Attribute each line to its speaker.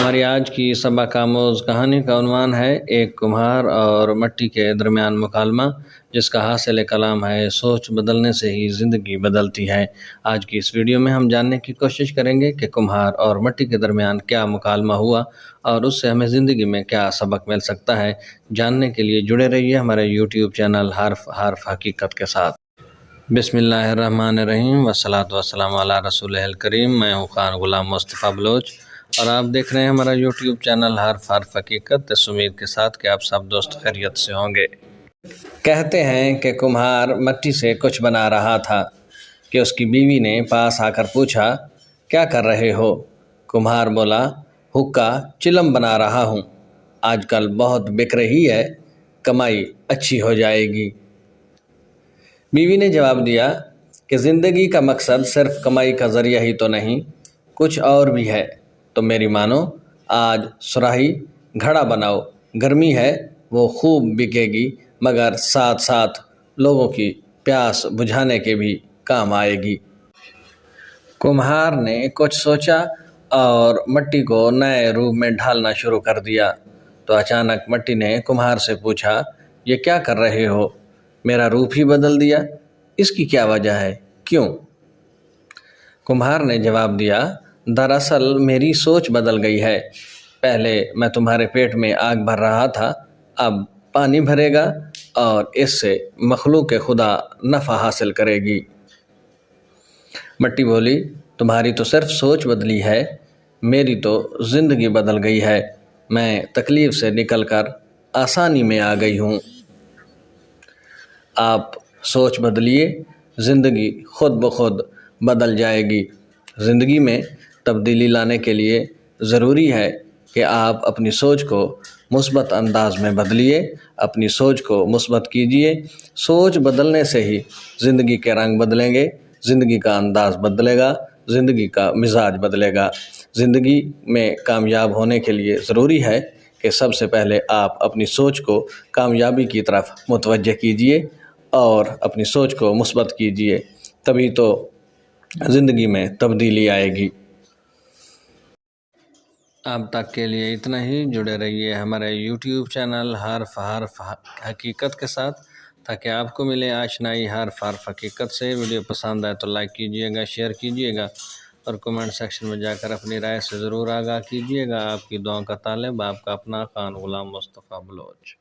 Speaker 1: ہماری آج کی سبق آموز کہانی کا عنوان ہے ایک کمہار اور مٹی کے درمیان مکالمہ، جس کا حاصل کلام ہے سوچ بدلنے سے ہی زندگی بدلتی ہے۔ آج کی اس ویڈیو میں ہم جاننے کی کوشش کریں گے کہ کمہار اور مٹی کے درمیان کیا مکالمہ ہوا اور اس سے ہمیں زندگی میں کیا سبق مل سکتا ہے۔ جاننے کے لیے جڑے رہیے ہمارے یوٹیوب چینل حرف حقیقت کے ساتھ۔ بسم اللہ الرحمن الرحیم والصلاۃ والسلام علی رسول الکریم۔ میں ہوں خان غلام مصطفیٰ بلوچ اور آپ دیکھ رہے ہیں ہمارا یوٹیوب چینل حرف حقیقت، اس امید کے ساتھ کہ آپ سب دوست خیریت سے ہوں گے۔ کہتے ہیں کہ کمہار مٹی سے کچھ بنا رہا تھا کہ اس کی بیوی نے پاس آ کر پوچھا، کیا کر رہے ہو؟ کمہار بولا، حقہ چلم بنا رہا ہوں، آج کل بہت بک رہی ہے، کمائی اچھی ہو جائے گی۔ بیوی نے جواب دیا کہ زندگی کا مقصد صرف کمائی کا ذریعہ ہی تو نہیں، کچھ اور بھی ہے، تو میری مانو، آج صراحی گھڑا بناؤ، گرمی ہے وہ خوب بکے گی، مگر ساتھ ساتھ لوگوں کی پیاس بجھانے کے بھی کام آئے گی۔ کمہار نے کچھ سوچا اور مٹی کو نئے روپ میں ڈھالنا شروع کر دیا، تو اچانک مٹی نے کمہار سے پوچھا، یہ کیا کر رہے ہو؟ میرا روپ ہی بدل دیا، اس کی کیا وجہ ہے، کیوں؟ کمہار نے جواب دیا، دراصل میری سوچ بدل گئی ہے، پہلے میں تمہارے پیٹ میں آگ بھر رہا تھا، اب پانی بھرے گا اور اس سے مخلوق خدا نفع حاصل کرے گی۔ مٹی بولی، تمہاری تو صرف سوچ بدلی ہے، میری تو زندگی بدل گئی ہے، میں تکلیف سے نکل کر آسانی میں آ گئی ہوں۔ آپ سوچ بدلیے، زندگی خود بخود بدل جائے گی۔ زندگی میں تبدیلی لانے کے لیے ضروری ہے کہ آپ اپنی سوچ کو مثبت انداز میں بدلیے، اپنی سوچ کو مثبت کیجیے۔ سوچ بدلنے سے ہی زندگی کے رنگ بدلیں گے، زندگی کا انداز بدلے گا، زندگی کا مزاج بدلے گا۔ زندگی میں کامیاب ہونے کے لیے ضروری ہے کہ سب سے پہلے آپ اپنی سوچ کو کامیابی کی طرف متوجہ کیجیے اور اپنی سوچ کو مثبت کیجیے، تبھی تو زندگی میں تبدیلی آئے گی۔ اب تک کے لیے اتنا ہی، جڑے رہیے ہمارے یوٹیوب چینل حرف حقیقت کے ساتھ تاکہ آپ کو ملے آشنائی حرف حقیقت سے۔ ویڈیو پسند آئے تو لائک کیجیے گا، شیئر کیجیے گا اور کمنٹ سیکشن میں جا کر اپنی رائے سے ضرور آگاہ کیجیے گا۔ آپ کی دعاؤں کا طالب آپ کا اپنا خان غلام مصطفیٰ بلوچ۔